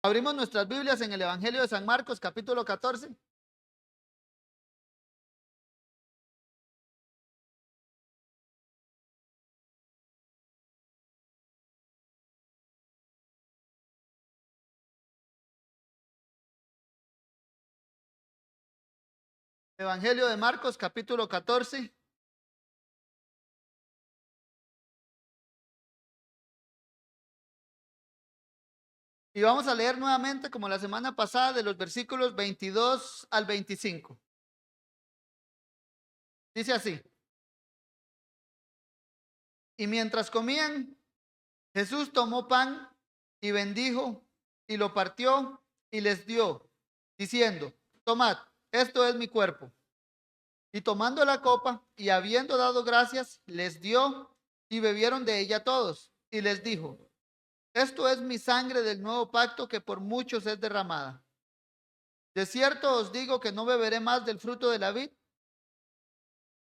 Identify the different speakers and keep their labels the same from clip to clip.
Speaker 1: Abrimos nuestras Biblias en el Evangelio de San Marcos, capítulo 14. Evangelio de Marcos, capítulo 14. Y vamos a leer nuevamente, como la semana pasada, de los versículos 22 al 25. Dice así: y mientras comían, Jesús tomó pan y bendijo y lo partió y les dio, diciendo: tomad, esto es mi cuerpo. Y tomando la copa y habiendo dado gracias, les dio y bebieron de ella todos. Y les dijo: esto es mi sangre del nuevo pacto que por muchos es derramada. De cierto os digo que no beberé más del fruto de la vid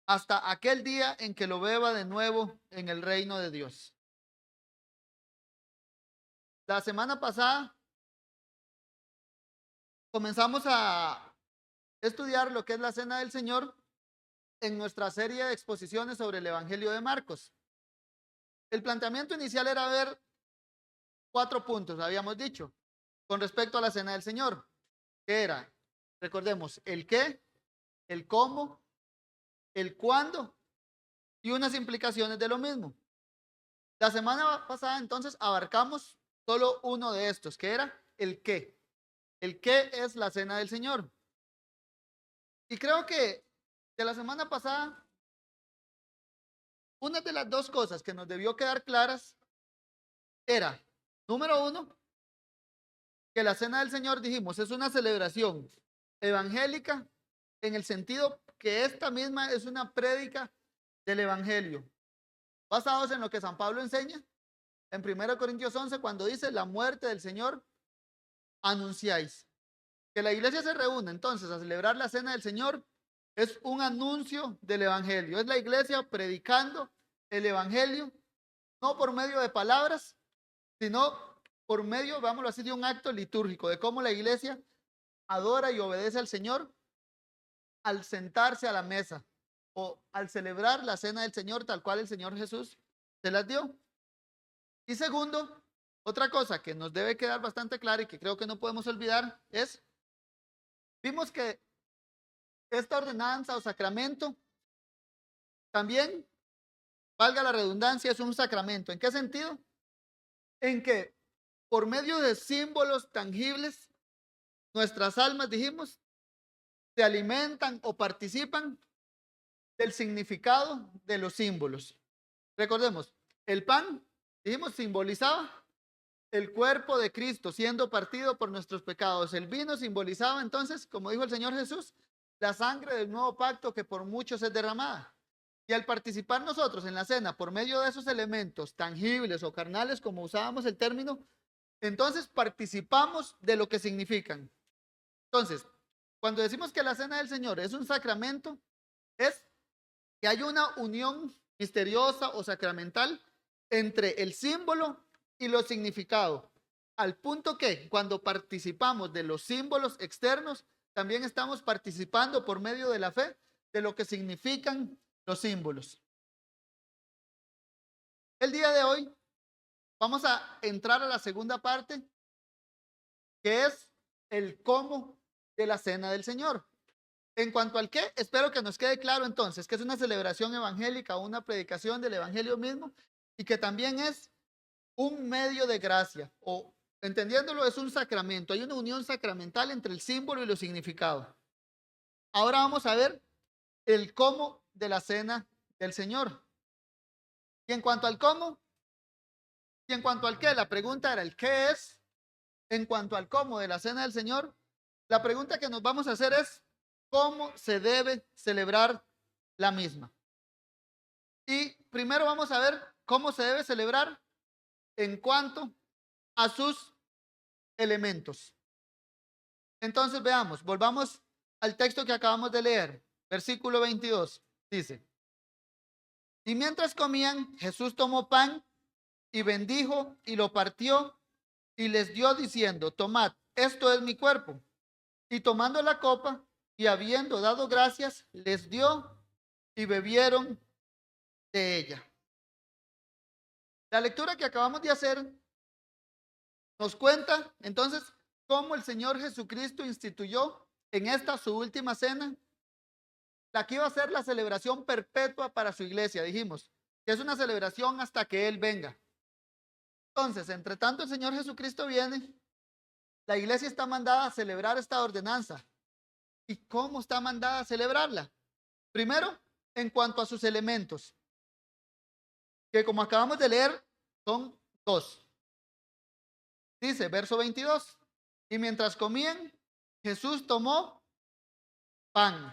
Speaker 1: hasta aquel día en que lo beba de nuevo en el reino de Dios. La semana pasada comenzamos a estudiar lo que es la Cena del Señor en nuestra serie de exposiciones sobre el Evangelio de Marcos. El planteamiento inicial era ver 4 puntos, habíamos dicho, con respecto a la Cena del Señor, que era, recordemos, el qué, el cómo, el cuándo y unas implicaciones de lo mismo. La semana pasada entonces abarcamos solo uno de estos, que era el qué. El qué es la Cena del Señor. Y creo que de la semana pasada, una de las dos cosas que nos debió quedar claras era, número uno, que la Cena del Señor, dijimos, es una celebración evangélica en el sentido que esta misma es una prédica del Evangelio, basados en lo que San Pablo enseña en 1 Corintios 11, cuando dice: la muerte del Señor anunciáis. Que la iglesia se reúne entonces a celebrar la Cena del Señor es un anuncio del Evangelio. Es la iglesia predicando el Evangelio, no por medio de palabras, sino por medio, vámonos así, de un acto litúrgico, de cómo la iglesia adora y obedece al Señor al sentarse a la mesa o al celebrar la Cena del Señor tal cual el Señor Jesús se las dio. Y segundo, otra cosa que nos debe quedar bastante clara y que creo que no podemos olvidar es, vimos que esta ordenanza o sacramento también, valga la redundancia, es un sacramento. ¿En qué sentido? En que por medio de símbolos tangibles, nuestras almas, dijimos, se alimentan o participan del significado de los símbolos. Recordemos, el pan, dijimos, simbolizaba el cuerpo de Cristo siendo partido por nuestros pecados. El vino simbolizaba entonces, como dijo el Señor Jesús, la sangre del nuevo pacto que por muchos es derramada. Y al participar nosotros en la cena por medio de esos elementos tangibles o carnales, como usábamos el término, entonces participamos de lo que significan. Entonces, cuando decimos que la Cena del Señor es un sacramento, es que hay una unión misteriosa o sacramental entre el símbolo y lo significado, al punto que cuando participamos de los símbolos externos, también estamos participando por medio de la fe de lo que significan los símbolos. El día de hoy vamos a entrar a la segunda parte, que es el cómo de la Cena del Señor. En cuanto al qué, espero que nos quede claro entonces que es una celebración evangélica o una predicación del evangelio mismo, y que también es un medio de gracia, o entendiéndolo, es un sacramento. Hay una unión sacramental entre el símbolo y lo significado. Ahora vamos a ver el cómo de la Cena del Señor. Y en cuanto al cómo, y en cuanto al qué, la pregunta era el qué es. En cuanto al cómo de la Cena del Señor, la pregunta que nos vamos a hacer es cómo se debe celebrar la misma. Y primero vamos a ver cómo se debe celebrar en cuanto a sus elementos. Entonces veamos, volvamos al texto que acabamos de leer, versículo 22, dice: y mientras comían, Jesús tomó pan y bendijo y lo partió y les dio diciendo, tomad, esto es mi cuerpo. Y tomando la copa y habiendo dado gracias, les dio y bebieron de ella. La lectura que acabamos de hacer nos cuenta entonces cómo el Señor Jesucristo instituyó en esta su última cena, la que iba a ser la celebración perpetua para su iglesia. Dijimos que es una celebración hasta que Él venga. Entonces, entre tanto el Señor Jesucristo viene, la iglesia está mandada a celebrar esta ordenanza. ¿Y cómo está mandada a celebrarla? Primero, en cuanto a sus elementos, que como acabamos de leer, son dos. Dice, verso 22, y mientras comían, Jesús tomó pan.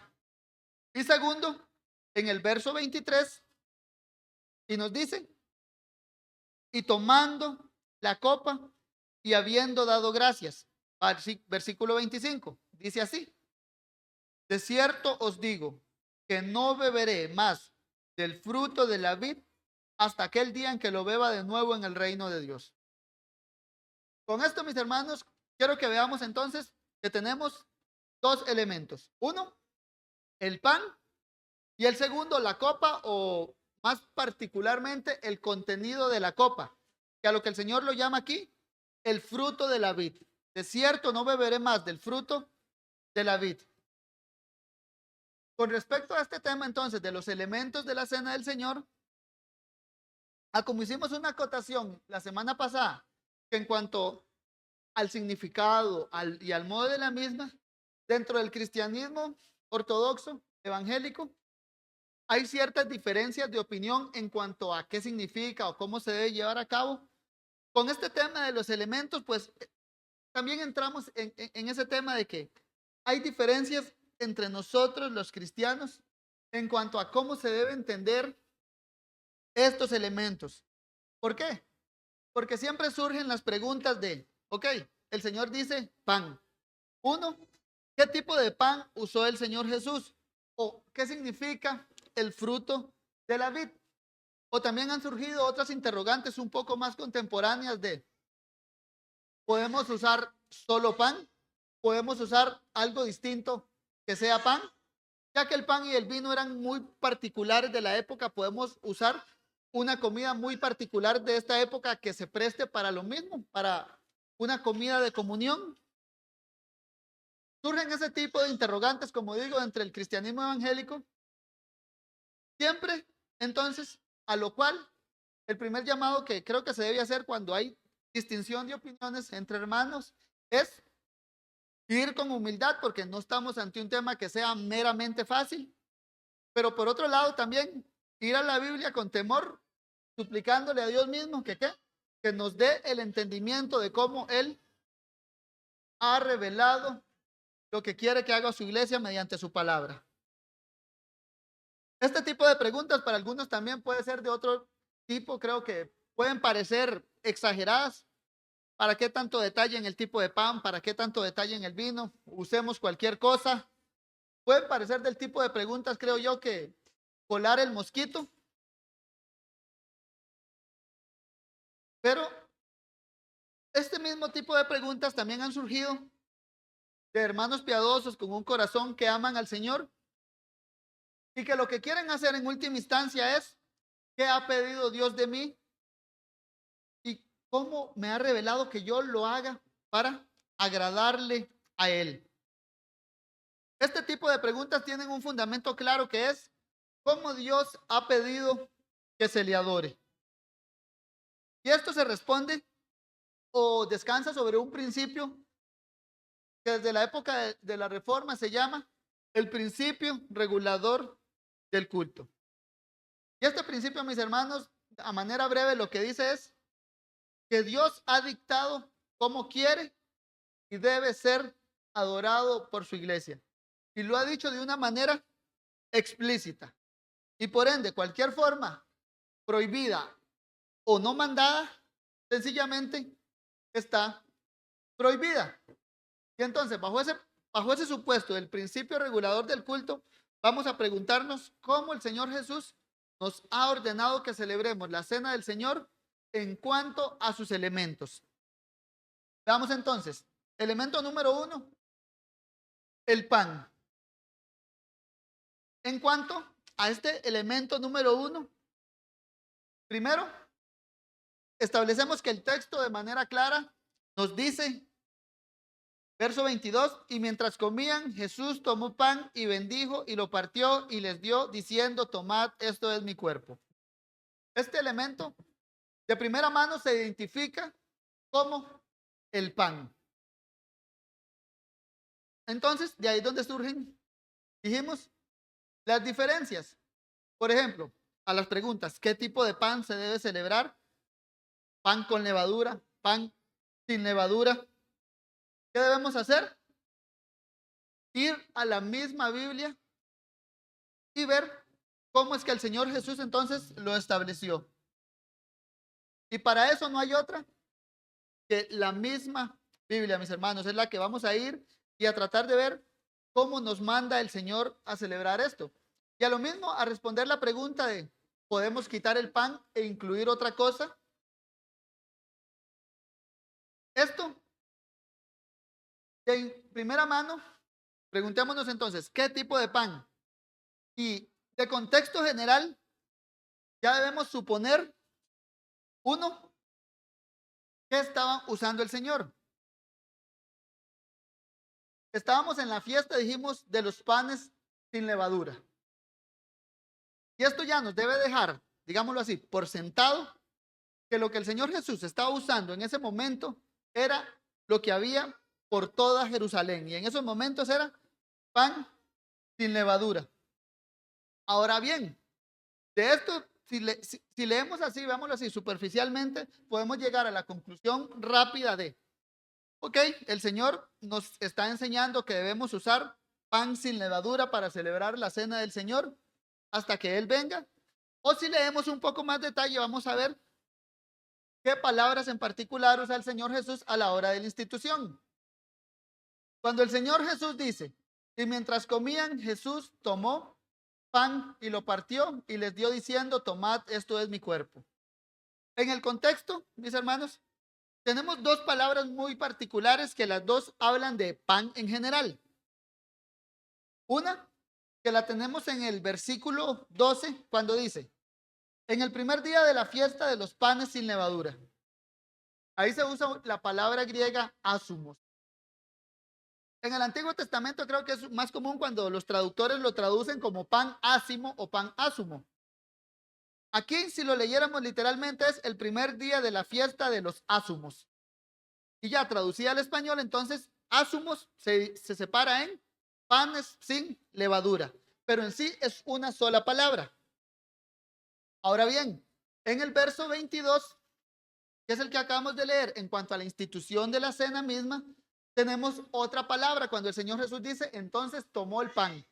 Speaker 1: Y segundo, en el verso 23, y nos dice, y tomando la copa y habiendo dado gracias. Versículo 25, dice así, de cierto os digo que no beberé más del fruto de la vid hasta aquel día en que lo beba de nuevo en el reino de Dios. Con esto, mis hermanos, quiero que veamos entonces que tenemos dos elementos. Uno, el pan, y el segundo, la copa, o más particularmente el contenido de la copa, que a lo que el Señor lo llama aquí, el fruto de la vid. De cierto, no beberé más del fruto de la vid. Con respecto a este tema, entonces, de los elementos de la cena del Señor, como hicimos una acotación la semana pasada, que en cuanto al significado y al modo de la misma, dentro del cristianismo ortodoxo, evangélico, hay ciertas diferencias de opinión en cuanto a qué significa o cómo se debe llevar a cabo. Con este tema de los elementos, pues también entramos en ese tema de que hay diferencias entre nosotros los cristianos en cuanto a cómo se debe entender estos elementos. ¿Por qué? Porque siempre surgen las preguntas de, ok, el Señor dice pan. Uno, ¿qué tipo de pan usó el Señor Jesús? ¿O qué significa el fruto de la vid? O también han surgido otras interrogantes un poco más contemporáneas de, ¿podemos usar solo pan? ¿Podemos usar algo distinto que sea pan? Ya que el pan y el vino eran muy particulares de la época, podemos usar una comida muy particular de esta época que se preste para lo mismo, para una comida de comunión. Surgen ese tipo de interrogantes, como digo, entre el cristianismo evangélico. Siempre, entonces, a lo cual el primer llamado que creo que se debe hacer cuando hay distinción de opiniones entre hermanos es ir con humildad, porque no estamos ante un tema que sea meramente fácil, pero por otro lado también ir a la Biblia con temor, suplicándole a Dios mismo que nos dé el entendimiento de cómo Él ha revelado lo que quiere que haga su iglesia mediante su palabra. Este tipo de preguntas para algunos también puede ser de otro tipo, creo que pueden parecer exageradas. ¿Para qué tanto detalle en el tipo de pan? ¿Para qué tanto detalle en el vino? Usemos cualquier cosa. Pueden parecer del tipo de preguntas, creo yo, que colar el mosquito. Pero este mismo tipo de preguntas también han surgido de hermanos piadosos con un corazón que aman al Señor y que lo que quieren hacer en última instancia es, ¿qué ha pedido Dios de mí? ¿Y cómo me ha revelado que yo lo haga para agradarle a Él? Este tipo de preguntas tienen un fundamento claro que es, ¿cómo Dios ha pedido que se le adore? Y esto se responde o descansa sobre un principio que desde la época de la Reforma se llama el principio regulador del culto. Y este principio, mis hermanos, a manera breve lo que dice es que Dios ha dictado cómo quiere y debe ser adorado por su iglesia. Y lo ha dicho de una manera explícita. Y por ende, cualquier forma prohibida o no mandada, sencillamente está prohibida. Y entonces, bajo ese supuesto del principio regulador del culto, vamos a preguntarnos cómo el Señor Jesús nos ha ordenado que celebremos la cena del Señor en cuanto a sus elementos. Veamos entonces, elemento número 1, el pan. En cuanto a este elemento número 1, primero, establecemos que el texto de manera clara nos dice, verso 22, y mientras comían, Jesús tomó pan y bendijo y lo partió y les dio, diciendo, tomad, esto es mi cuerpo. Este elemento de primera mano se identifica como el pan. Entonces, de ahí es donde surgen, dijimos, las diferencias. Por ejemplo, a las preguntas, ¿qué tipo de pan se debe celebrar? Pan con levadura, pan sin levadura. ¿Qué debemos hacer? Ir a la misma Biblia y ver cómo es que el Señor Jesús entonces lo estableció. Y para eso no hay otra que la misma Biblia, mis hermanos, es la que vamos a ir y a tratar de ver cómo nos manda el Señor a celebrar esto. Y a lo mismo, a responder la pregunta de, ¿podemos quitar el pan e incluir otra cosa? Esto, en primera mano, preguntémonos entonces, ¿qué tipo de pan? Y de contexto general, ya debemos suponer, uno, ¿qué estaba usando el Señor? Estábamos en la fiesta, dijimos, de los panes sin levadura. Y esto ya nos debe dejar, digámoslo así, por sentado, que lo que el Señor Jesús estaba usando en ese momento era lo que había por toda Jerusalén. Y en esos momentos era pan sin levadura. Ahora bien, de esto, si leemos así, veámoslo así, superficialmente, podemos llegar a la conclusión rápida de, ok, el Señor nos está enseñando que debemos usar pan sin levadura para celebrar la cena del Señor hasta que Él venga. O si leemos un poco más detalle, vamos a ver qué palabras en particular usa el Señor Jesús a la hora de la institución. Cuando el Señor Jesús dice, y mientras comían, Jesús tomó pan y lo partió y les dio diciendo, tomad, esto es mi cuerpo. En el contexto, mis hermanos, tenemos dos palabras muy particulares que las dos hablan de pan en general. Una, que la tenemos en el versículo 12, cuando dice, en el primer día de la fiesta de los panes sin levadura. Ahí se usa la palabra griega asumos. En el Antiguo Testamento creo que es más común cuando los traductores lo traducen como pan ácimo o pan ásumo. Aquí, si lo leyéramos literalmente, es el primer día de la fiesta de los ásumos. Y ya traducida al español, entonces, ásumos se separa en panes sin levadura. Pero en sí es una sola palabra. Ahora bien, en el verso 22, que es el que acabamos de leer, en cuanto a la institución de la cena misma, tenemos otra palabra cuando el Señor Jesús dice, entonces tomó el pan.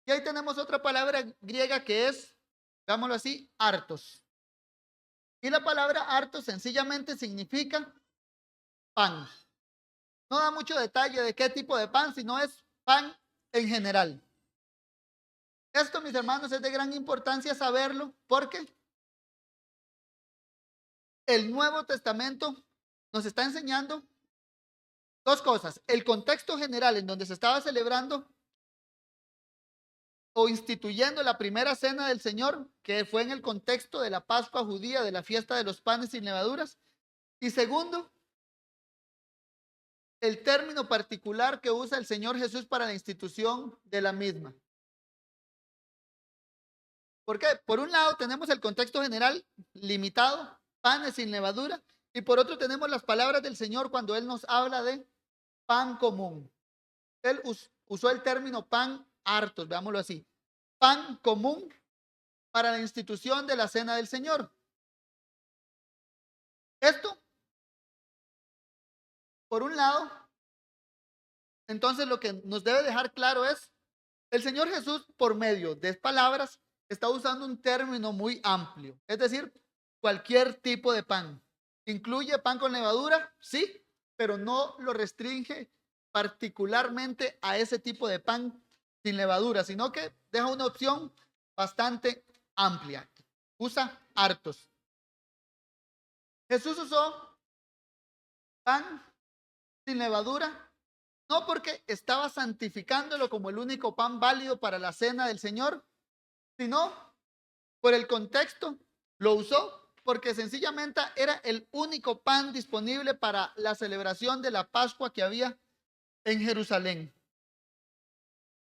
Speaker 1: Y ahí tenemos otra palabra griega que es, digámoslo así, hartos. Y la palabra hartos sencillamente significa pan. No da mucho detalle de qué tipo de pan, sino es pan en general. Esto, mis hermanos, es de gran importancia saberlo porque el Nuevo Testamento nos está enseñando dos cosas. El contexto general en donde se estaba celebrando o instituyendo la primera cena del Señor, que fue en el contexto de la Pascua judía, de la fiesta de los panes sin levaduras. Y segundo, el término particular que usa el Señor Jesús para la institución de la misma. ¿Por qué? Por un lado tenemos el contexto general limitado, panes sin levadura, y por otro tenemos las palabras del Señor cuando Él nos habla de pan común. Él usó el término pan hartos, veámoslo así. Pan común para la institución de la cena del Señor. Esto, por un lado, entonces lo que nos debe dejar claro es, el Señor Jesús por medio de palabras está usando un término muy amplio, es decir, cualquier tipo de pan. ¿Incluye pan con levadura? Sí, pero no lo restringe particularmente a ese tipo de pan sin levadura, sino que deja una opción bastante amplia. Usa hartos. Jesús usó pan sin levadura, no porque estaba santificándolo como el único pan válido para la cena del Señor, sino por el contexto, lo usó porque sencillamente era el único pan disponible para la celebración de la Pascua que había en Jerusalén.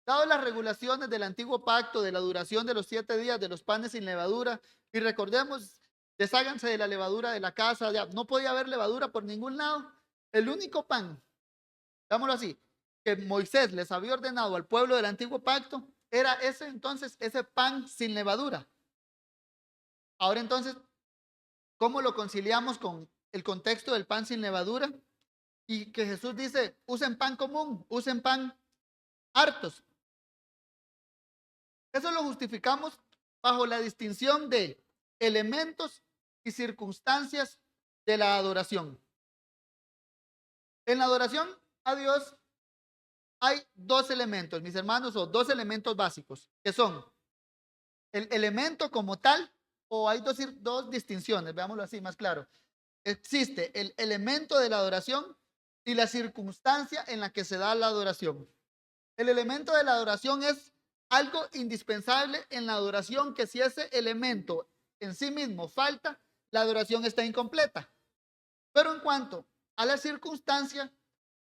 Speaker 1: Dado las regulaciones del antiguo pacto de la duración de los 7 días de los panes sin levadura, y recordemos, desháganse de la levadura de la casa, no podía haber levadura por ningún lado. El único pan, digámoslo así, que Moisés les había ordenado al pueblo del antiguo pacto era ese pan sin levadura. Ahora entonces, ¿cómo lo conciliamos con el contexto del pan sin levadura? Y que Jesús dice, usen pan común, usen pan hartos. Eso lo justificamos bajo la distinción de elementos y circunstancias de la adoración. En la adoración a Dios hay dos elementos, mis hermanos, o dos elementos básicos, que son el elemento como tal, o hay dos distinciones, veámoslo así más claro. Existe el elemento de la adoración y la circunstancia en la que se da la adoración. El elemento de la adoración es algo indispensable en la adoración, que si ese elemento en sí mismo falta, la adoración está incompleta. Pero en cuanto a la circunstancia,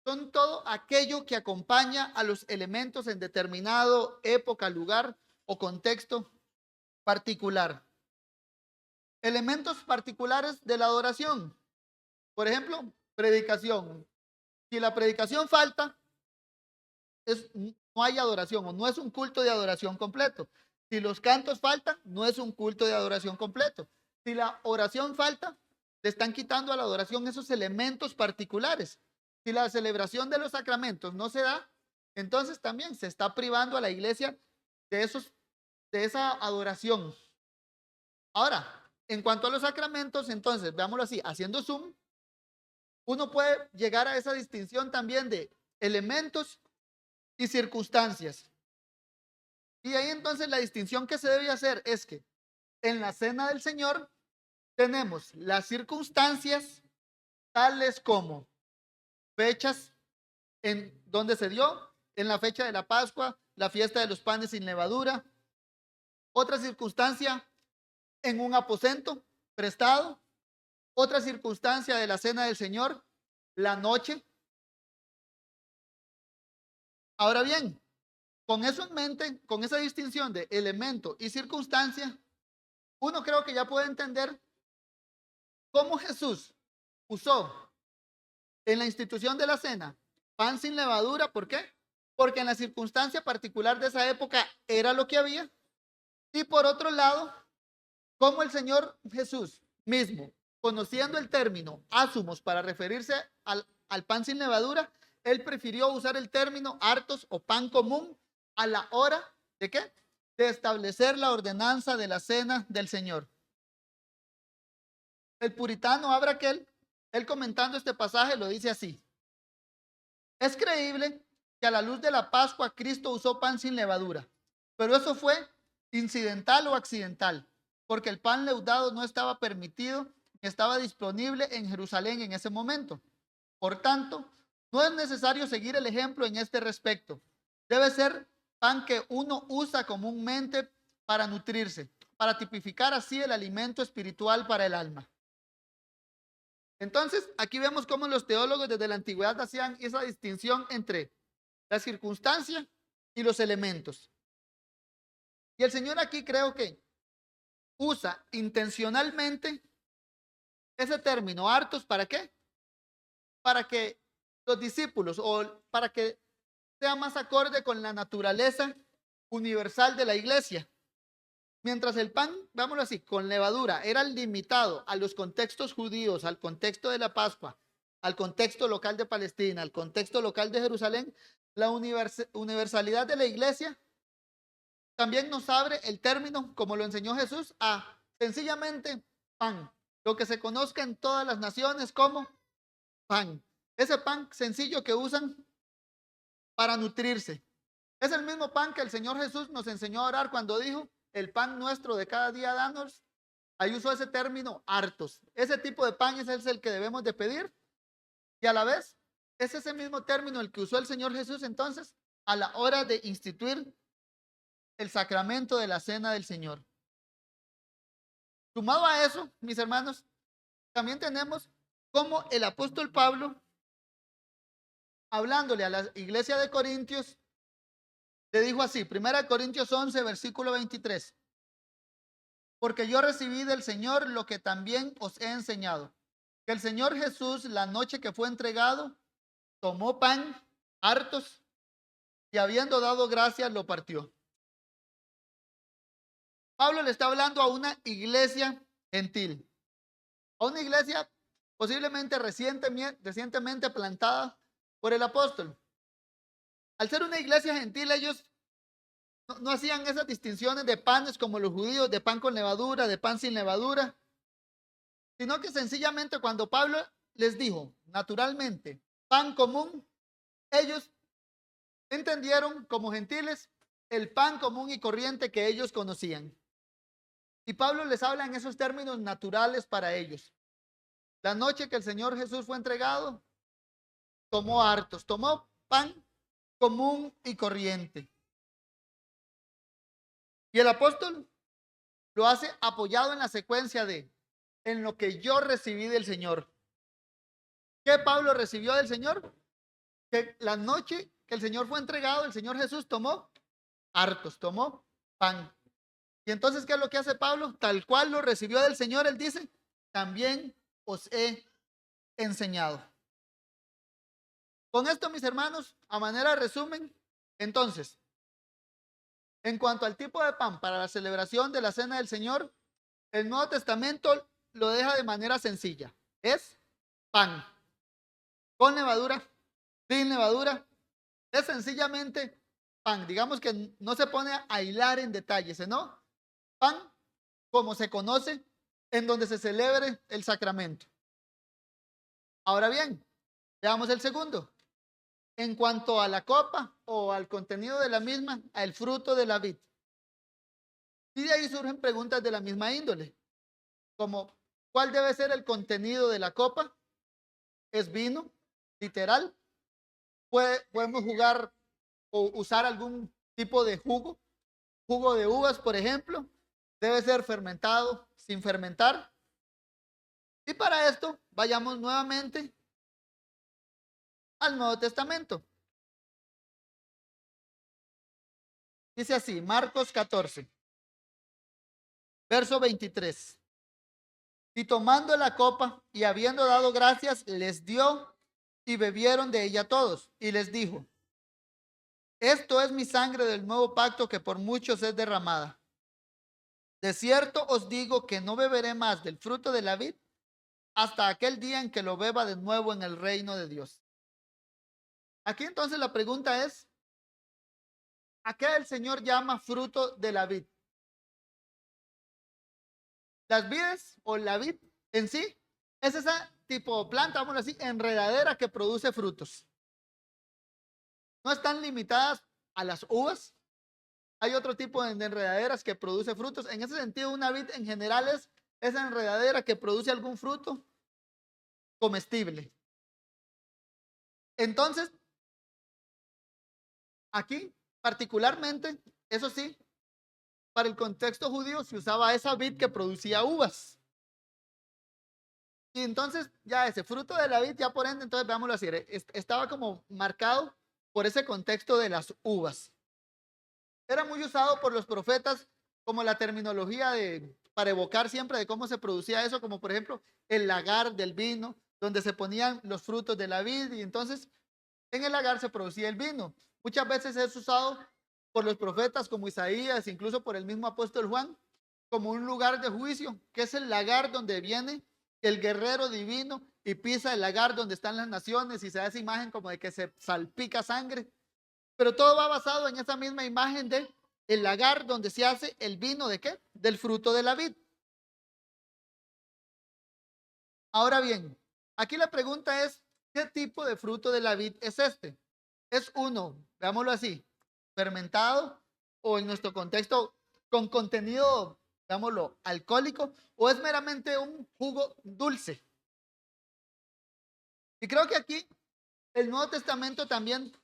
Speaker 1: son todo aquello que acompaña a los elementos en determinado época, lugar o contexto particular. Elementos particulares de la adoración. Por ejemplo, predicación. Si la predicación falta, no hay adoración, o no es un culto de adoración completo. Si los cantos faltan, no es un culto de adoración completo. Si la oración falta, le están quitando a la adoración esos elementos particulares. Si la celebración de los sacramentos no se da, entonces también se está privando a la iglesia de esa adoración. Ahora, en cuanto a los sacramentos, entonces, veámoslo así, haciendo zoom, uno puede llegar a esa distinción también de elementos y circunstancias. Y ahí entonces la distinción que se debe hacer es que en la cena del Señor tenemos las circunstancias tales como fechas en donde se dio, en la fecha de la Pascua, la fiesta de los panes sin levadura. Otra circunstancia, en un aposento prestado. Otra circunstancia de la cena del Señor, la noche. Ahora bien, con eso en mente, con esa distinción de elemento y circunstancia, uno creo que ya puede entender cómo Jesús usó en la institución de la cena pan sin levadura. ¿Por qué? Porque en la circunstancia particular de esa época era lo que había. Y por otro lado, cómo el Señor Jesús mismo, conociendo el término ázumos para referirse al pan sin levadura, él prefirió usar el término hartos o pan común a la hora de ¿qué? De establecer la ordenanza de la cena del Señor. El puritano Abraquel, él comentando este pasaje, lo dice así: es creíble que a la luz de la Pascua Cristo usó pan sin levadura, pero eso fue incidental o accidental, porque el pan leudado no estaba permitido ni estaba disponible en Jerusalén en ese momento. Por tanto, no es necesario seguir el ejemplo en este respecto. Debe ser pan que uno usa comúnmente para nutrirse, para tipificar así el alimento espiritual para el alma. Entonces, aquí vemos cómo los teólogos desde la antigüedad hacían esa distinción entre la circunstancia y los elementos. Y el Señor aquí creo que usa intencionalmente ese término hartos. ¿Para qué? Para que los discípulos, o para que sea más acorde con la naturaleza universal de la iglesia. Mientras el pan, vámonos así, con levadura era limitado a los contextos judíos, al contexto de la Pascua, al contexto local de Palestina, al contexto local de Jerusalén, la universalidad de la iglesia también nos abre el término, como lo enseñó Jesús, a sencillamente pan, lo que se conozca en todas las naciones como pan. Ese pan sencillo que usan para nutrirse. Es el mismo pan que el Señor Jesús nos enseñó a orar cuando dijo: el pan nuestro de cada día danos. Ahí usó ese término hartos. Ese tipo de pan es el que debemos de pedir, y a la vez Es ese mismo término el que usó el Señor Jesús entonces a la hora de instituir el sacramento de la cena del Señor. Sumado a eso, mis hermanos, también tenemos cómo el apóstol Pablo, hablándole a la iglesia de Corintios, le dijo así, 1 Corintios 11, versículo 23. Porque yo recibí del Señor lo que también os he enseñado, que el Señor Jesús, la noche que fue entregado, tomó pan, hartos, y habiendo dado gracias, lo partió. Pablo le está hablando a una iglesia gentil, a una iglesia posiblemente recientemente plantada por el apóstol. Al ser una iglesia gentil, ellos no hacían esas distinciones de panes como los judíos, de pan con levadura, de pan sin levadura, sino que sencillamente cuando Pablo les dijo, naturalmente, pan común, ellos entendieron como gentiles el pan común y corriente que ellos conocían. Y Pablo les habla en esos términos naturales para ellos. La noche que el Señor Jesús fue entregado, tomó hartos, tomó pan común y corriente. Y el apóstol lo hace apoyado en la secuencia de en lo que yo recibí del Señor. ¿Qué Pablo recibió del Señor? Que la noche que el Señor fue entregado, el Señor Jesús tomó hartos, tomó pan. Y entonces, ¿qué es lo que hace Pablo? Tal cual lo recibió del Señor, él dice, también os he enseñado. Con esto, mis hermanos, a manera de resumen, entonces, en cuanto al tipo de pan para la celebración de la cena del Señor, el Nuevo Testamento lo deja de manera sencilla. Es pan, con levadura, sin levadura. Es sencillamente pan. Digamos que no se pone a hilar en detalles, ¿no? Pan como se conoce en donde se celebre el sacramento. Ahora bien, veamos el segundo. En cuanto a la copa o al contenido de la misma, al fruto de la vid. Y de ahí surgen preguntas de la misma índole, como ¿cuál debe ser el contenido de la copa? ¿Es vino? Literal. Podemos jugar o usar algún tipo de jugo de uvas, por ejemplo. Debe ser fermentado, sin fermentar. Y para esto, vayamos nuevamente al Nuevo Testamento. Dice así, Marcos 14, verso 23. Y tomando la copa y habiendo dado gracias, les dio y bebieron de ella todos. Y les dijo, esto es mi sangre del nuevo pacto que por muchos es derramada. De cierto os digo que no beberé más del fruto de la vid hasta aquel día en que lo beba de nuevo en el reino de Dios. Aquí entonces la pregunta es, ¿a qué el Señor llama fruto de la vid? Las vides o la vid en sí es esa tipo planta, vamos a decir, enredadera que produce frutos. No están limitadas a las uvas. Hay otro tipo de enredaderas que produce frutos. En ese sentido, una vid en general es esa enredadera que produce algún fruto comestible. Entonces, aquí particularmente, eso sí, para el contexto judío se usaba esa vid que producía uvas. Y entonces ya ese fruto de la vid, ya por ende, entonces veámoslo así, estaba como marcado por ese contexto de las uvas. Era muy usado por los profetas como la terminología para evocar siempre de cómo se producía eso, como por ejemplo el lagar del vino, donde se ponían los frutos de la vid y entonces en el lagar se producía el vino. Muchas veces es usado por los profetas como Isaías, incluso por el mismo apóstol Juan, como un lugar de juicio, que es el lagar donde viene el guerrero divino y pisa el lagar donde están las naciones y se da esa imagen como de que se salpica sangre. Pero todo va basado en esa misma imagen de el lagar donde se hace el vino de ¿qué? Del fruto de la vid. Ahora bien, aquí la pregunta es, ¿qué tipo de fruto de la vid es este? ¿Es uno, veámoslo así, fermentado o en nuestro contexto con contenido, veámoslo, alcohólico o es meramente un jugo dulce? Y creo que aquí el Nuevo Testamento también,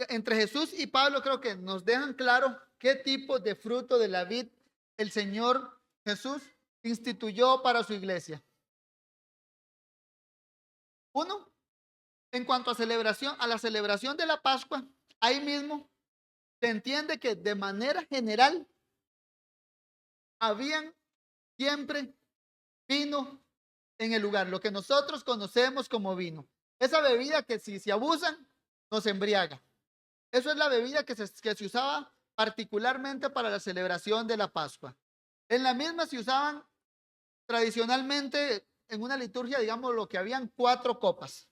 Speaker 1: entre Jesús y Pablo, creo que nos dejan claro qué tipo de fruto de la vid el Señor Jesús instituyó para su iglesia. Uno, en cuanto a la celebración de la Pascua, ahí mismo se entiende que de manera general habían siempre vino en el lugar, lo que nosotros conocemos como vino. Esa bebida que si se abusan, nos embriaga. Eso es la bebida que se usaba particularmente para la celebración de la Pascua. En la misma se usaban tradicionalmente en una liturgia, digamos, lo que habían 4 copas.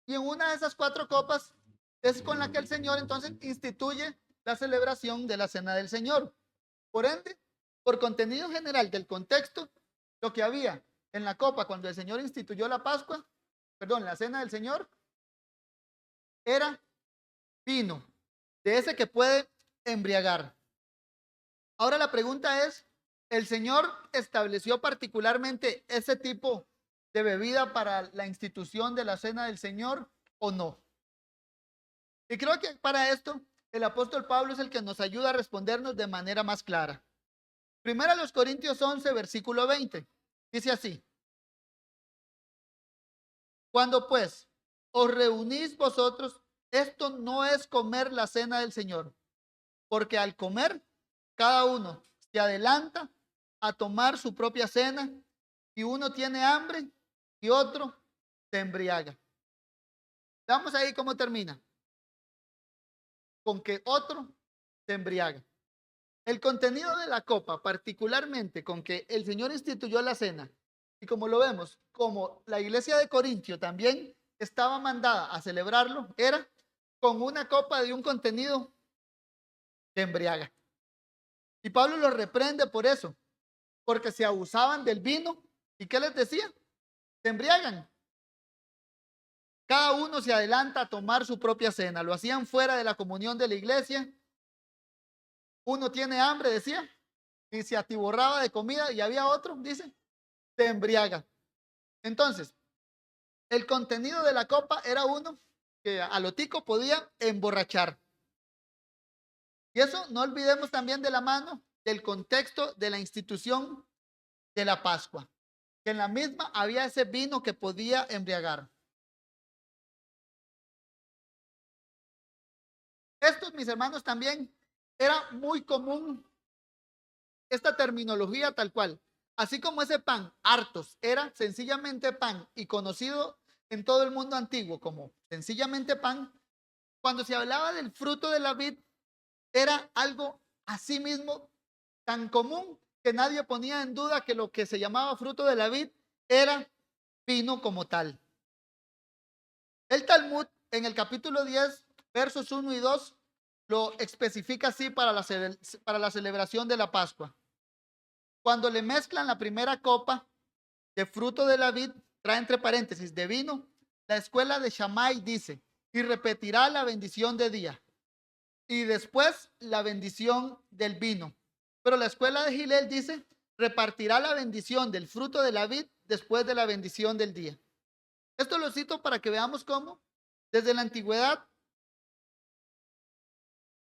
Speaker 1: Y en una de esas 4 copas es con la que el Señor entonces instituye la celebración de la Cena del Señor. Por ende, por contenido general del contexto, lo que había en la copa cuando el Señor instituyó la Pascua, perdón, la Cena del Señor, era vino, de ese que puede embriagar. Ahora la pregunta es, ¿el Señor estableció particularmente ese tipo de bebida para la institución de la Cena del Señor o no? Y creo que para esto el apóstol Pablo es el que nos ayuda a respondernos de manera más clara. Primero a los Corintios 11, versículo 20. Dice así: cuando pues os reunís vosotros, esto no es comer la cena del Señor, porque al comer, cada uno se adelanta a tomar su propia cena, y uno tiene hambre y otro se embriaga. Vamos ahí cómo termina. Con que otro se embriaga. El contenido de la copa, particularmente con que el Señor instituyó la cena, y como lo vemos, como la iglesia de Corintio también estaba mandada a celebrarlo, era con una copa de un contenido que embriaga. Y Pablo los reprende por eso, porque se abusaban del vino. ¿Y qué les decía? Se embriagan. Cada uno se adelanta a tomar su propia cena. Lo hacían fuera de la comunión de la iglesia. Uno tiene hambre, decía, y se atiborraba de comida, y había otro, dice, se embriaga. Entonces, el contenido de la copa era uno que a lo tico podía emborrachar. Y eso no olvidemos también de la mano del contexto de la institución de la Pascua, que en la misma había ese vino que podía embriagar. Estos, mis hermanos, también era muy común esta terminología tal cual. Así como ese pan, hartos, era sencillamente pan y conocido en todo el mundo antiguo como sencillamente pan, cuando se hablaba del fruto de la vid, era algo así mismo tan común que nadie ponía en duda que lo que se llamaba fruto de la vid era vino como tal. El Talmud en el capítulo 10, versos 1 y 2, lo especifica así para la celebración de la Pascua. Cuando le mezclan la primera copa de fruto de la vid, trae entre paréntesis de vino, la escuela de Shammai dice, y repetirá la bendición de día, y después la bendición del vino. Pero la escuela de Hillel dice, repartirá la bendición del fruto de la vid después de la bendición del día. Esto lo cito para que veamos cómo desde la antigüedad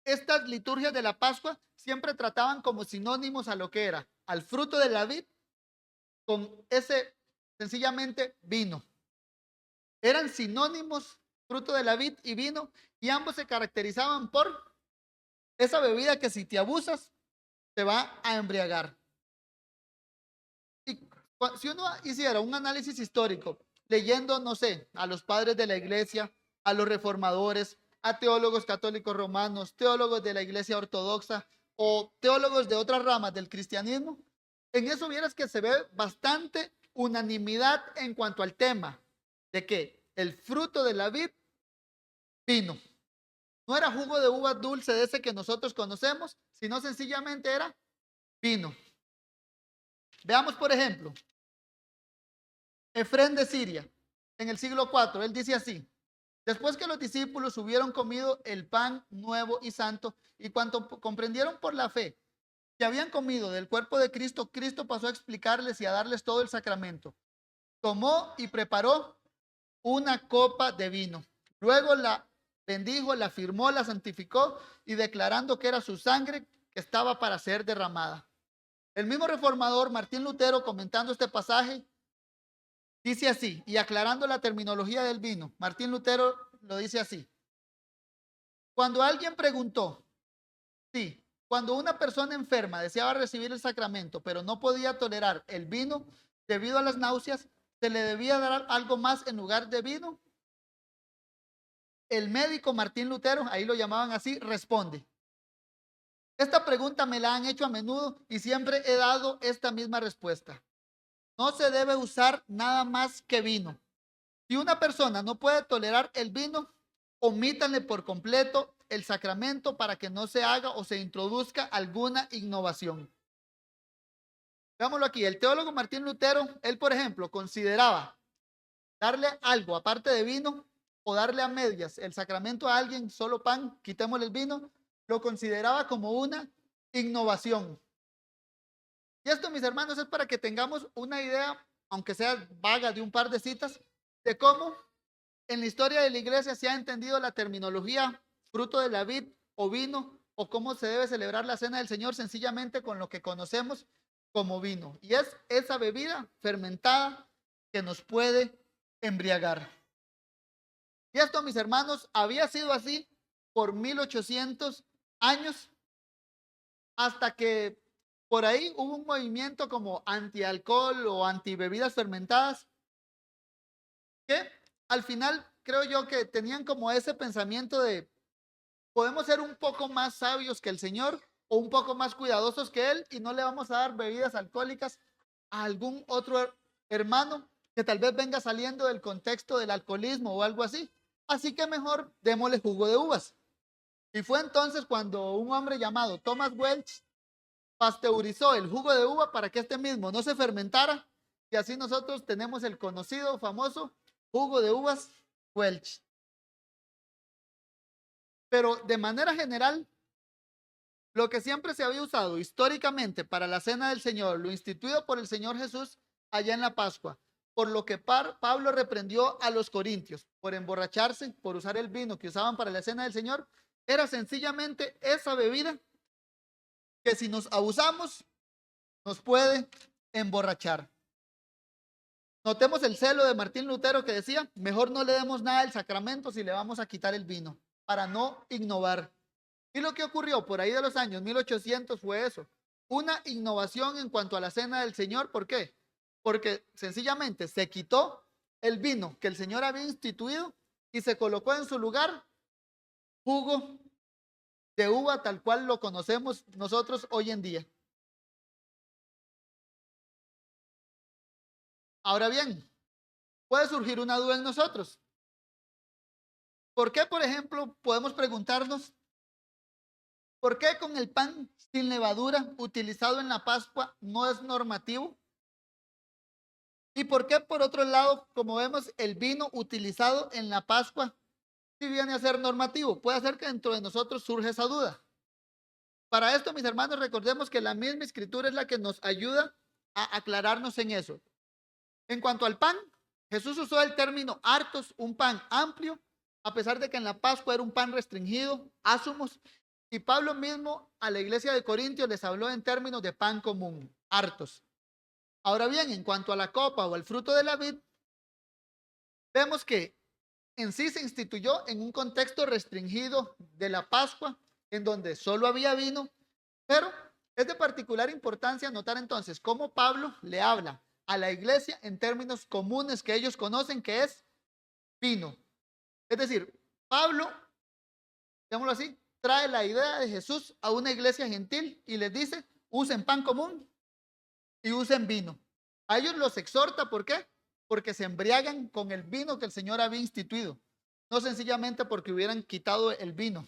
Speaker 1: estas liturgias de la Pascua siempre trataban como sinónimos a lo que era, al fruto de la vid con ese sencillamente vino. Eran sinónimos, fruto de la vid y vino, y ambos se caracterizaban por esa bebida que si te abusas, te va a embriagar. Y si uno hiciera un análisis histórico, leyendo, no sé, a los padres de la iglesia, a los reformadores, a teólogos católicos romanos, teólogos de la iglesia ortodoxa o teólogos de otras ramas del cristianismo, en eso vieras que se ve bastante unanimidad en cuanto al tema de que el fruto de la vid, vino. No era jugo de uva dulce de ese que nosotros conocemos, sino sencillamente era vino. Veamos, por ejemplo, Efrén de Siria, en el siglo IV, él dice así: después que los discípulos hubieron comido el pan nuevo y santo, y cuando comprendieron por la fe que habían comido del cuerpo de Cristo, Cristo pasó a explicarles y a darles todo el sacramento. Tomó y preparó una copa de vino. Luego la bendijo, la firmó, la santificó y declarando que era su sangre que estaba para ser derramada. El mismo reformador Martín Lutero, comentando este pasaje, dice así, y aclarando la terminología del vino, Martín Lutero lo dice así: cuando alguien preguntó, sí, cuando una persona enferma deseaba recibir el sacramento, pero no podía tolerar el vino debido a las náuseas, ¿se le debía dar algo más en lugar de vino? El médico Martín Lutero, ahí lo llamaban así, responde: esta pregunta me la han hecho a menudo y siempre he dado esta misma respuesta. No se debe usar nada más que vino. Si una persona no puede tolerar el vino, omítanle por completo el sacramento para que no se haga o se introduzca alguna innovación. Veámoslo aquí, el teólogo Martín Lutero, él por ejemplo consideraba darle algo aparte de vino o darle a medias el sacramento a alguien, solo pan, quitémosle el vino, lo consideraba como una innovación. Y esto, mis hermanos, es para que tengamos una idea, aunque sea vaga, de un par de citas, de cómo en la historia de la iglesia se ha entendido la terminología fruto de la vid o vino, o cómo se debe celebrar la cena del Señor sencillamente con lo que conocemos como vino. Y es esa bebida fermentada que nos puede embriagar. Y esto, mis hermanos, había sido así por 1800 años, hasta que por ahí hubo un movimiento como anti-alcohol o anti-bebidas fermentadas, que al final creo yo que tenían como ese pensamiento de podemos ser un poco más sabios que el Señor o un poco más cuidadosos que Él y no le vamos a dar bebidas alcohólicas a algún otro hermano que tal vez venga saliendo del contexto del alcoholismo o algo así. Así que mejor démosle jugo de uvas. Y fue entonces cuando un hombre llamado Thomas Welch pasteurizó el jugo de uva para que este mismo no se fermentara, y así nosotros tenemos el conocido, famoso jugo de uvas Welch. Pero de manera general, lo que siempre se había usado históricamente para la cena del Señor, lo instituido por el Señor Jesús allá en la Pascua, por lo que Pablo reprendió a los corintios por emborracharse, por usar el vino que usaban para la cena del Señor, era sencillamente esa bebida que si nos abusamos nos puede emborrachar. Notemos el celo de Martín Lutero que decía, mejor no le demos nada del sacramento si le vamos a quitar el vino, para no innovar. Y lo que ocurrió por ahí de los años 1800 fue eso, una innovación en cuanto a la cena del Señor. ¿Por qué? Porque sencillamente se quitó el vino que el Señor había instituido y se colocó en su lugar jugo de uva tal cual lo conocemos nosotros hoy en día. Ahora bien, puede surgir una duda en nosotros. ¿Por qué, por ejemplo, podemos preguntarnos, ¿por qué con el pan sin levadura utilizado en la Pascua no es normativo? ¿Y por qué, por otro lado, como vemos, el vino utilizado en la Pascua sí viene a ser normativo? Puede ser que dentro de nosotros surja esa duda. Para esto, mis hermanos, recordemos que la misma Escritura es la que nos ayuda a aclararnos en eso. En cuanto al pan, Jesús usó el término hartos, un pan amplio, a pesar de que en la Pascua era un pan restringido, ásumos, y Pablo mismo a la iglesia de Corintios les habló en términos de pan común, hartos. Ahora bien, en cuanto a la copa o el fruto de la vid, vemos que en sí se instituyó en un contexto restringido de la Pascua, en donde solo había vino, pero es de particular importancia notar entonces cómo Pablo le habla a la iglesia en términos comunes que ellos conocen, que es vino. Es decir, Pablo, digámoslo así, trae la idea de Jesús a una iglesia gentil y les dice, usen pan común y usen vino. A ellos los exhorta, ¿por qué? Porque se embriagan con el vino que el Señor había instituido, no sencillamente porque hubieran quitado el vino.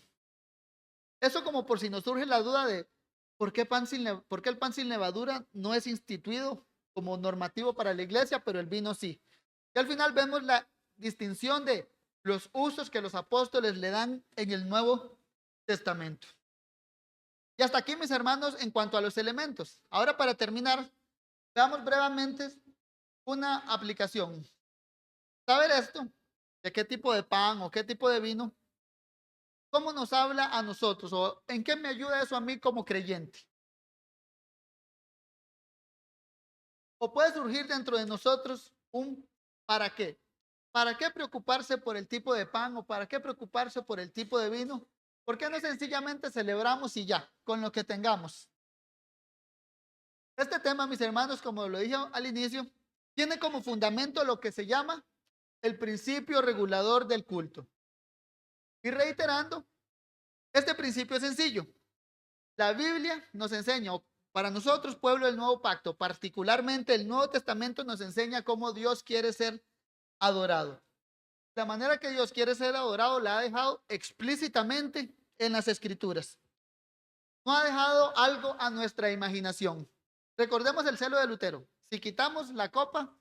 Speaker 1: Eso como por si nos surge la duda de por qué el pan sin levadura no es instituido como normativo para la iglesia, pero el vino sí. Y al final vemos la distinción de los usos que los apóstoles le dan en el Nuevo Testamento. Y hasta aquí, mis hermanos, en cuanto a los elementos. Ahora, para terminar, veamos brevemente una aplicación. Saber esto de qué tipo de pan o qué tipo de vino, ¿cómo nos habla a nosotros? ¿O en qué me ayuda eso a mí como creyente? O puede surgir dentro de nosotros un ¿para qué? ¿Para qué preocuparse por el tipo de pan o para qué preocuparse por el tipo de vino? ¿Por qué no sencillamente celebramos y ya, con lo que tengamos? Este tema, mis hermanos, como lo dije al inicio, tiene como fundamento lo que se llama el principio regulador del culto. Y reiterando, este principio es sencillo. La Biblia nos enseña, para nosotros, pueblo del nuevo pacto, particularmente el Nuevo Testamento nos enseña cómo Dios quiere ser adorado. La manera que Dios quiere ser adorado la ha dejado explícitamente en las Escrituras. No ha dejado algo a nuestra imaginación. Recordemos el celo de Lutero. Si quitamos la copa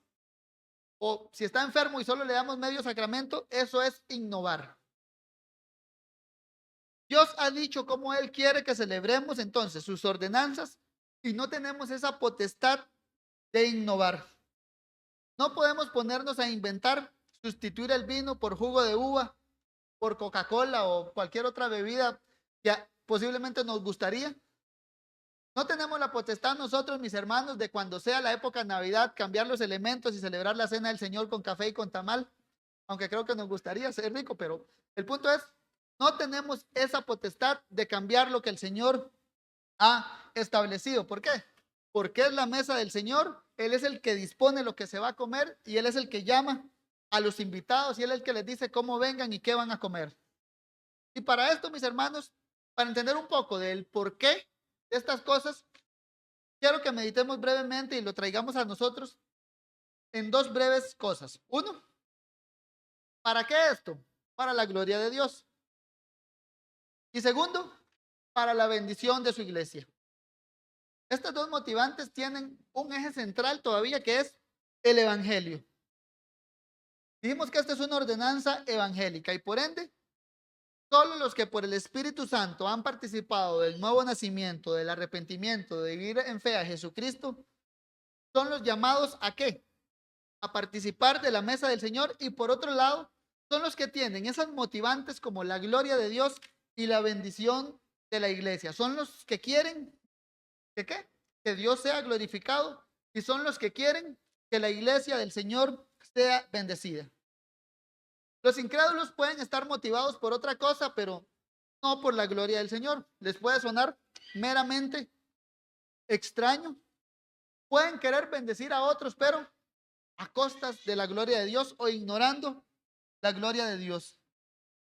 Speaker 1: o si está enfermo y solo le damos medio sacramento, eso es innovar. Dios ha dicho cómo Él quiere que celebremos entonces sus ordenanzas y no tenemos esa potestad de innovar. No podemos ponernos a inventar, sustituir el vino por jugo de uva, por Coca-Cola o cualquier otra bebida que posiblemente nos gustaría. No tenemos la potestad nosotros, mis hermanos, de cuando sea la época de Navidad, cambiar los elementos y celebrar la cena del Señor con café y con tamal, aunque creo que nos gustaría ser rico, pero el punto es, no tenemos esa potestad de cambiar lo que el Señor ha establecido. ¿Por qué? Porque es la mesa del Señor, Él es el que dispone lo que se va a comer y Él es el que llama a los invitados y Él es el que les dice cómo vengan y qué van a comer. Y para esto, mis hermanos, para entender un poco del por qué de estas cosas, quiero que meditemos brevemente y lo traigamos a nosotros en dos breves cosas. Uno, ¿para qué esto? Para la gloria de Dios. Y segundo, para la bendición de su iglesia. Estos dos motivantes tienen un eje central todavía que es el evangelio. Dijimos que esta es una ordenanza evangélica y por ende, solo los que por el Espíritu Santo han participado del nuevo nacimiento, del arrepentimiento, de vivir en fe a Jesucristo, son los llamados ¿a qué? A participar de la mesa del Señor y por otro lado, son los que tienen esas motivantes como la gloria de Dios y la bendición de la iglesia. Son los que quieren ¿que qué? Que Dios sea glorificado y son los que quieren que la iglesia del Señor sea bendecida. Los incrédulos pueden estar motivados por otra cosa, pero no por la gloria del Señor. Les puede sonar meramente extraño. Pueden querer bendecir a otros, pero a costas de la gloria de Dios o ignorando la gloria de Dios.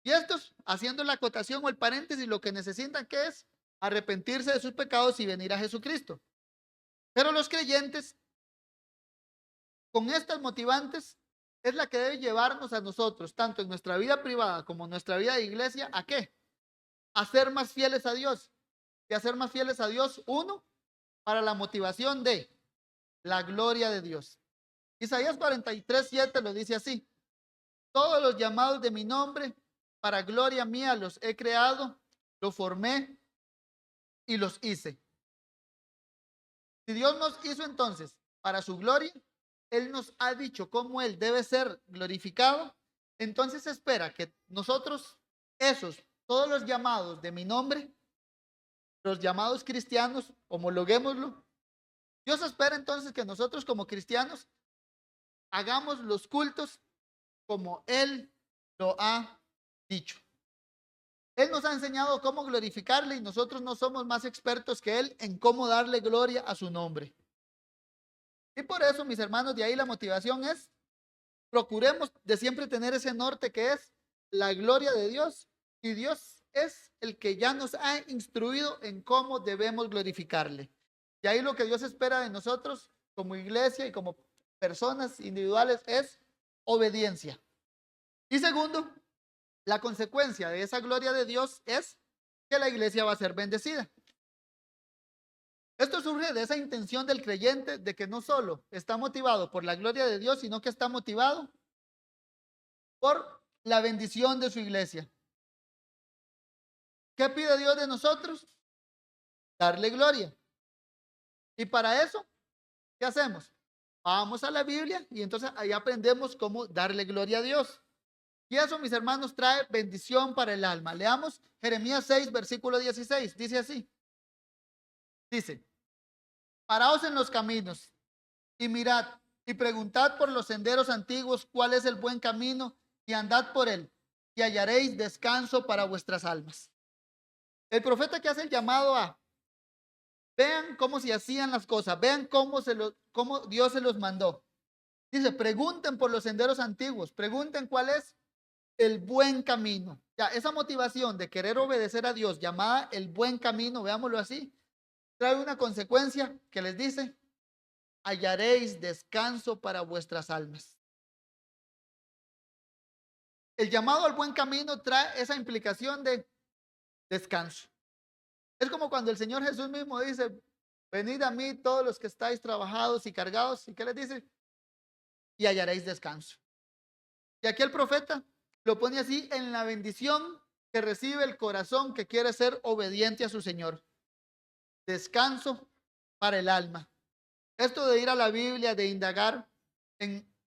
Speaker 1: Y estos, haciendo la acotación o el paréntesis, lo que necesitan que es arrepentirse de sus pecados y venir a Jesucristo. Pero los creyentes, con estas motivantes, es la que debe llevarnos a nosotros, tanto en nuestra vida privada como en nuestra vida de iglesia, ¿a qué? A ser más fieles a Dios. Y a ser más fieles a Dios, uno, para la motivación de la gloria de Dios. Isaías 43:7 lo dice así: todos los llamados de mi nombre, para gloria mía los he creado, los formé y los hice. Si Dios nos hizo entonces para su gloria, Él nos ha dicho cómo Él debe ser glorificado, entonces espera que nosotros, todos los llamados de mi nombre, los llamados cristianos, homologuémoslo. Dios espera entonces que nosotros como cristianos hagamos los cultos como Él lo ha dicho. Él nos ha enseñado cómo glorificarle y nosotros no somos más expertos que Él en cómo darle gloria a su nombre. Y por eso, mis hermanos, de ahí la motivación es, procuremos de siempre tener ese norte que es la gloria de Dios. Y Dios es el que ya nos ha instruido en cómo debemos glorificarle. Y ahí lo que Dios espera de nosotros como iglesia y como personas individuales es obediencia. Y segundo, la consecuencia de esa gloria de Dios es que la iglesia va a ser bendecida. Esto surge de esa intención del creyente de que no solo está motivado por la gloria de Dios, sino que está motivado por la bendición de su iglesia. ¿Qué pide Dios de nosotros? Darle gloria. Y para eso, ¿qué hacemos? Vamos a la Biblia y entonces ahí aprendemos cómo darle gloria a Dios. Y eso, mis hermanos, trae bendición para el alma. Leamos Jeremías 6, versículo 16. Dice así. Dice, paraos en los caminos y mirad y preguntad por los senderos antiguos cuál es el buen camino y andad por él y hallaréis descanso para vuestras almas. El profeta que hace el llamado a, vean cómo se hacían las cosas, vean cómo Dios se los mandó. Dice, pregunten por los senderos antiguos, pregunten cuál es el buen camino. Ya, esa motivación de querer obedecer a Dios, llamada el buen camino, veámoslo así, trae una consecuencia que les dice, hallaréis descanso para vuestras almas. El llamado al buen camino trae esa implicación de descanso. Es como cuando el Señor Jesús mismo dice, venid a mí todos los que estáis trabajados y cargados. ¿Y qué les dice? Y hallaréis descanso. Y aquí el profeta lo pone así en la bendición que recibe el corazón que quiere ser obediente a su Señor. Descanso para el alma. Esto de ir a la Biblia, de indagar,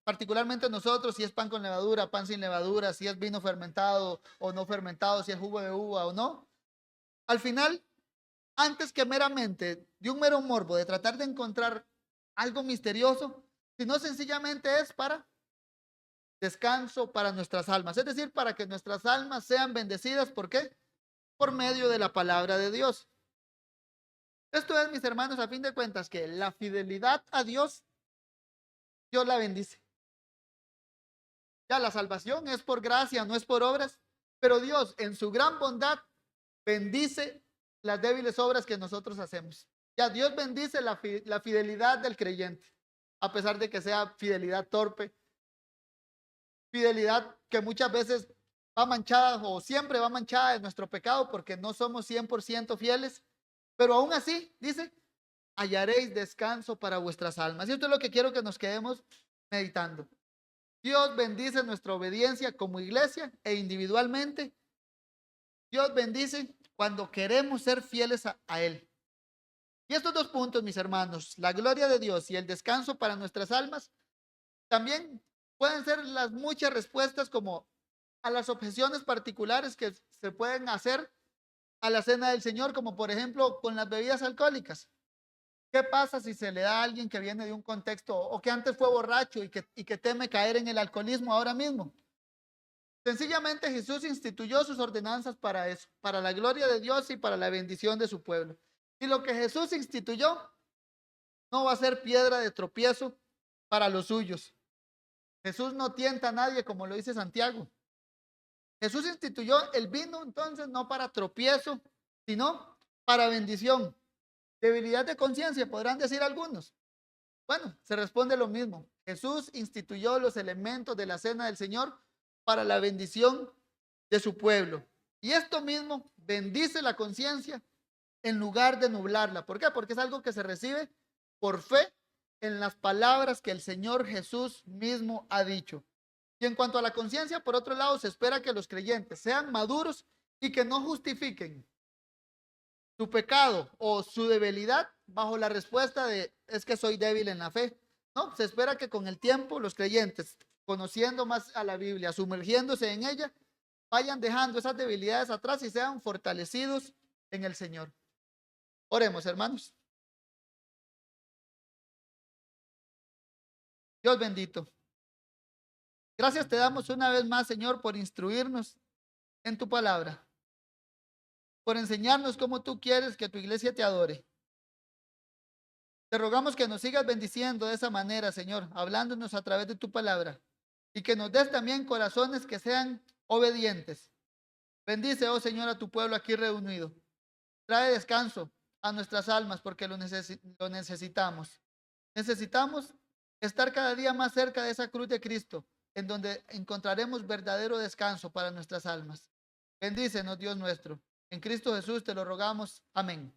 Speaker 1: particularmente nosotros, si es pan con levadura, pan sin levadura, si es vino fermentado o no fermentado, si es jugo de uva o no. Al final, antes que meramente de un mero morbo de tratar de encontrar algo misterioso, sino sencillamente es para descanso para nuestras almas, es decir, para que nuestras almas sean bendecidas. ¿Por qué? Por medio de la palabra de Dios. Esto es, mis hermanos, a fin de cuentas, que la fidelidad a Dios, Dios la bendice. Ya la salvación es por gracia, no es por obras, pero Dios en su gran bondad bendice las débiles obras que nosotros hacemos. Ya Dios bendice la fidelidad del creyente, a pesar de que sea fidelidad torpe, fidelidad que muchas veces va manchada o siempre va manchada de nuestro pecado porque no somos 100% fieles, pero aún así, dice, hallaréis descanso para vuestras almas. Y esto es lo que quiero que nos quedemos meditando. Dios bendice nuestra obediencia como iglesia e individualmente. Dios bendice cuando queremos ser fieles a Él. Y estos dos puntos, mis hermanos, la gloria de Dios y el descanso para nuestras almas, también pueden ser las muchas respuestas como a las objeciones particulares que se pueden hacer a la cena del Señor, como por ejemplo con las bebidas alcohólicas. ¿Qué pasa si se le da a alguien que viene de un contexto o que antes fue borracho y que teme caer en el alcoholismo ahora mismo? Sencillamente Jesús instituyó sus ordenanzas para eso, para la gloria de Dios y para la bendición de su pueblo. Y lo que Jesús instituyó no va a ser piedra de tropiezo para los suyos. Jesús no tienta a nadie, como lo dice Santiago. Jesús instituyó el vino entonces no para tropiezo, sino para bendición. Debilidad de conciencia, podrán decir algunos. Bueno, se responde lo mismo. Jesús instituyó los elementos de la cena del Señor para la bendición de su pueblo. Y esto mismo bendice la conciencia en lugar de nublarla. ¿Por qué? Porque es algo que se recibe por fe en las palabras que el Señor Jesús mismo ha dicho. Y en cuanto a la conciencia, por otro lado, se espera que los creyentes sean maduros y que no justifiquen su pecado o su debilidad bajo la respuesta de es que soy débil en la fe. No, se espera que con el tiempo los creyentes, conociendo más a la Biblia, sumergiéndose en ella, vayan dejando esas debilidades atrás y sean fortalecidos en el Señor. Oremos, hermanos. Dios bendito. Gracias te damos una vez más, Señor, por instruirnos en tu palabra, por enseñarnos cómo tú quieres que tu iglesia te adore. Te rogamos que nos sigas bendiciendo de esa manera, Señor, hablándonos a través de tu palabra y que nos des también corazones que sean obedientes. Bendice, oh Señor, a tu pueblo aquí reunido. Trae descanso a nuestras almas porque lo necesitamos. Necesitamos estar cada día más cerca de esa cruz de Cristo, en donde encontraremos verdadero descanso para nuestras almas. Bendícenos, Dios nuestro. En Cristo Jesús te lo rogamos. Amén.